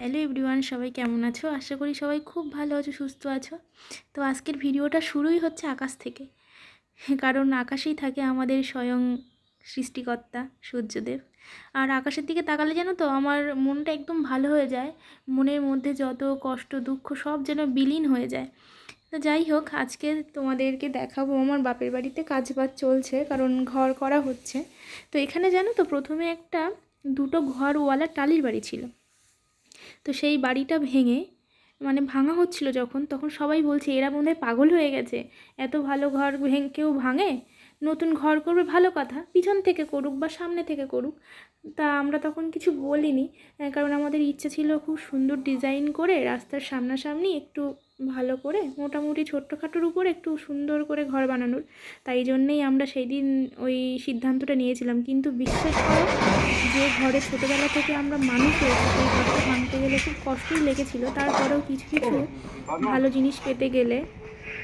Hello everyone, সবাই কেমন আছো? আশা করি সবাই খুব ভালো আছো, সুস্থ আছো। তো আজকের ভিডিওটা শুরুই হচ্ছে আকাশ থেকে। কারণ আকাশেই থাকে আমাদের স্বয়ং সৃষ্টিকর্তা সূর্যদেব। আর আকাশের দিকে তাকালে জানো তো আমার মনটা একদম ভালো হয়ে যায়। মনের মধ্যে যত কষ্ট দুঃখ সব যেন বিলীন হয়ে যায়। তো যাই হোক, আজকে তোমাদেরকে দেখাবো আমার বাপের বাড়িতে কাজবাজ চলছে, কারণ ঘর করা হচ্ছে। তো এখানে জানো তো প্রথমে একটা দুটো ঘরওয়ালা টালির বাড়ি ছিল। তো সেই বাড়িটা ভেঙে ভাঙা হচ্ছিল যখন, তখন সবাই বলছে এরা বোধহয় পাগল হয়ে গেছে, এত ভালো ঘর কেউ ভাঙে, নতুন ঘর করবে ভালো কথা, পিছন থেকে করুক বা সামনে থেকে করুক। তা আমরা তখন কিছু বলিনি, কারণ আমাদের ইচ্ছে ছিল খুব সুন্দর ডিজাইন করে রাস্তার সামনাসামনি একটু ভালো করে মোটামুটি ছোট্টখাটোর উপরে একটু সুন্দর করে ঘর বানানোর। তাই জন্যেই আমরা সেই দিন ওই সিদ্ধান্তটা নিয়েছিলাম। কিন্তু বিশ্বাস করো, যে ঘরে ছোটোবেলা থেকে আমরা মানুষ হয়েছি সেই ঘরটা ভাঙতে গেলে খুব কষ্টই লেগেছিল। তারপরেও কিছু কিছু ভালো জিনিস পেতে গেলে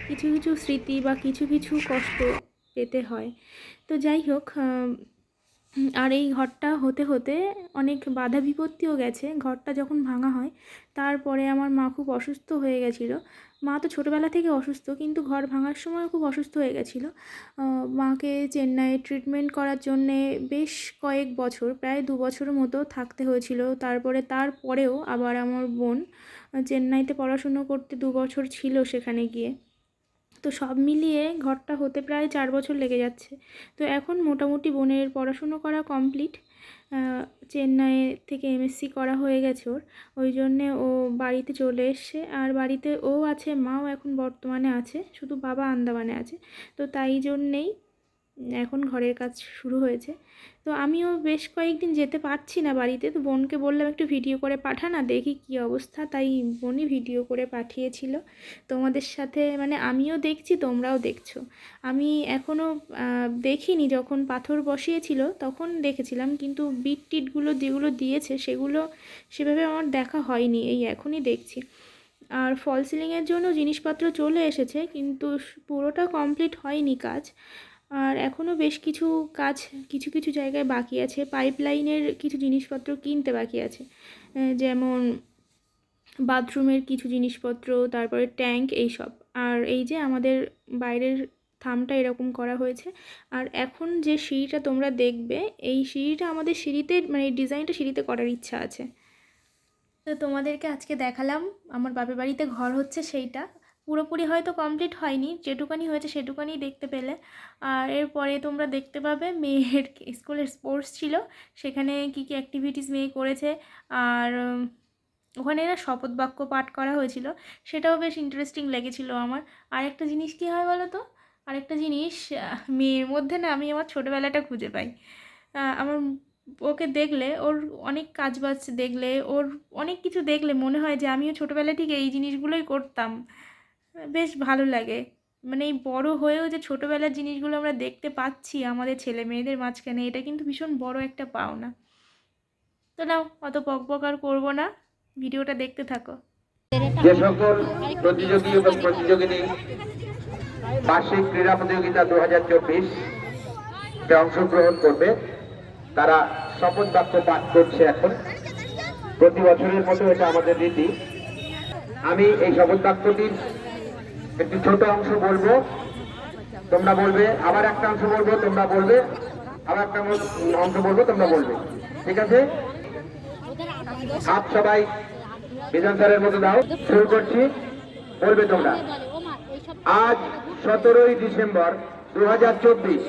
কিছু কিছু স্মৃতি বা কিছু কিছু কষ্ট পেতে হয়। তো যাই হোক, আর এই ঘরটা হতে হতে অনেক বাধা বিপত্তিও গেছে। ঘরটা যখন ভাঙা হয় তারপরে আমার মা খুব অসুস্থ হয়ে গেছিলো। মা তো ছোটোবেলা থেকে অসুস্থ, কিন্তু ঘর ভাঙার সময় খুব অসুস্থ হয়ে গেছিলো। মাকে চেন্নাইয়ে ট্রিটমেন্ট করার জন্যে বেশ কয়েক বছর, প্রায় 2 বছরের মতো থাকতে হয়েছিল। তারপরেও আবার আমার বোন চেন্নাইতে পড়াশুনো করতে 2 বছর ছিল সেখানে গিয়ে। তো সব মিলিয়ে ঘরটা হতে প্রায় 4 বছর লেগে যাচ্ছে। তো এখন মোটামুটি বোনের পড়াশুনো করা কমপ্লিট। চেন্নাই থেকে এমএসসি করা হয়ে গেছে ওর, ওই জন্যে ও বাড়িতে চলে এসছে। আর বাড়িতে ও আছে, মাও এখন বর্তমানে আছে, শুধু বাবা আন্দামানে আছে। তো তাই জন্যেই এখন ঘরের কাজ শুরু হয়েছে। তো আমিও বেশ কয়েকদিন যেতে পারছি না বাড়িতে। তো বোনকে বললাম একটু ভিডিও করে পাঠা না, দেখি কী অবস্থা। তাই বোনই ভিডিও করে পাঠিয়েছিল তোমাদের সাথে। আমিও দেখছি, তোমরাও দেখছো। আমি এখনও দেখিনি, যখন পাথর বসিয়েছিল তখন দেখেছিলাম, কিন্তু বিট টিটগুলো যেগুলো দিয়েছে সেগুলো সেভাবে আমার দেখা হয়নি, এই এখনই দেখছি। আর ফল সিলিংয়ের জন্য জিনিসপত্র চলে এসেছে, কিন্তু পুরোটা কমপ্লিট হয়নি কাজ। আর এখনও বেশ কিছু কাজ কিছু কিছু জায়গায় বাকি আছে। পাইপলাইনের কিছু জিনিসপত্র কিনতে বাকি আছে, যেমন বাথরুমের কিছু জিনিসপত্র, তারপরে ট্যাঙ্ক, এইসব। আর এই যে আমাদের বাইরের থামটা এরকম করা হয়েছে। আর এখন যে সিঁড়িটা তোমরা দেখবে, এই সিঁড়িটা আমাদের সিঁড়িতে এই ডিজাইনটা সিঁড়িতে করার ইচ্ছা আছে। তো তোমাদেরকে আজকে দেখালাম আমার বাপের বাড়িতে ঘর হচ্ছে সেইটা। পুরোপুরি হয়তো কমপ্লিট হয়নি, যেটুকানি হয়েছে সেটুকানি দেখতে পেলে। আর এরপরে তোমরা দেখতে পাবে মেয়ের স্কুলের স্পোর্টস ছিল, সেখানে কী কী অ্যাক্টিভিটিস মেয়ে করেছে। আর ওখানে না শপথ বাক্য পাঠ করা হয়েছিল, সেটাও বেশ ইন্টারেস্টিং লেগেছিলো আমার। আরেকটা জিনিস কী হয় বলো তো, আরেকটা জিনিস, মেয়ের মধ্যে না আমি আমার ছোটোবেলাটা খুঁজে পাই। আমার ওকে দেখলে, ওর অনেক কাজবাজ দেখলে, ওর অনেক কিছু দেখলে মনে হয় যে আমিও ছোটোবেলা ঠিক এই জিনিসগুলোই করতাম। বেশ ভালো লাগে। এই বড় হয়েও যে ছোটোবেলার জিনিসগুলো আমরা দেখতে পাচ্ছি আমাদের ছেলে মেয়েদের মাঝখানে, এটা কিন্তু ভীষণ বড় একটা পাওনা। তো নাও, অত বকবক আর করবো না, ভিডিওটা দেখতে থাকো। যে সকল প্রতিযোগী এবং প্রতিযোগিনী বার্ষিক ক্রীড়া প্রতিযোগিতা 2024 অংশগ্রহণ করবে, তারা শপথ বাক্য পাঠ করছে। এখন প্রতি বছরের মতো এটা আমাদের রীতি। আমি এই শপথ বাক্যটির একটি ছোট অংশ বলবো, তোমরা বলবে, আবার একটা অংশ বলবো, তোমরা বলবে, আবার একটা অংশ বলবো, তোমরা বলবে। ঠিক আছে? হাত সবাই বিধান স্যারের মতো দাও। শুরু করছি, বলবে তোমরা। আজ 17ই ডিসেম্বর 2024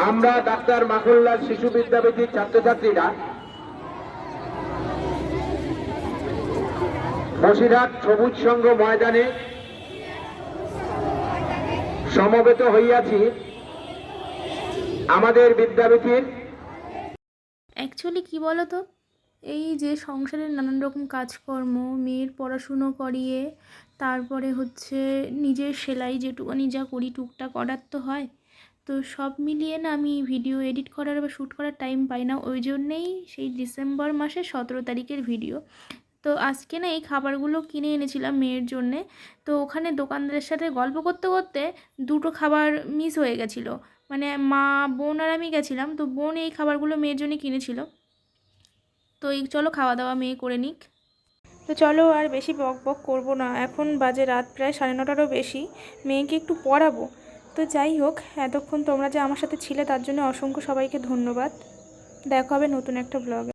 আমরা ডাক্তার মাখনলাল শিশু বিদ্যাপীঠের ছাত্রছাত্রীরা বসিরহাট সবুজ সংঘ ময়দানে সমবেত হইয়াছি আমাদের বিদ্যাপীঠের। অ্যাকচুয়ালি কী বলো তো, এই যে সংসারের নানান রকম কাজকর্ম, মেয়ের পড়াশুনো করিয়ে, তারপরে হচ্ছে নিজের সেলাই যেটুকুনি যা করি টুকটাক অর্ডার তো হয়। তো সব মিলিয়ে না আমি ভিডিও এডিট করার বা শ্যুট করার টাইম পাই না। ওই জন্যেই সেই ডিসেম্বর মাসে 17 তারিখের ভিডিও। তো আজকে না এই খাবারগুলো কিনে এনেছিলাম মেয়ের জন্যে। তো ওখানে দোকানদারের সাথে গল্প করতে করতে দুটো খাবার মিস হয়ে গেছিলো। মা, বোন আর আমি গেছিলাম। তো বোন এই খাবারগুলো মেয়ের জন্য কিনেছিল। তো এই চলো খাওয়া দাওয়া মেয়ে করে নিক। তো চলো আর বেশি বক বক করবো না, এখন বাজে রাত প্রায় 9:30টারও বেশি, মেয়েকে একটু পড়াবো। তো যাই হোক, এতক্ষণ তোমরা যে আমার সাথে ছিলে তার জন্য অসংখ্য সবাইকে ধন্যবাদ। দেখা হবে নতুন একটা ব্লগে।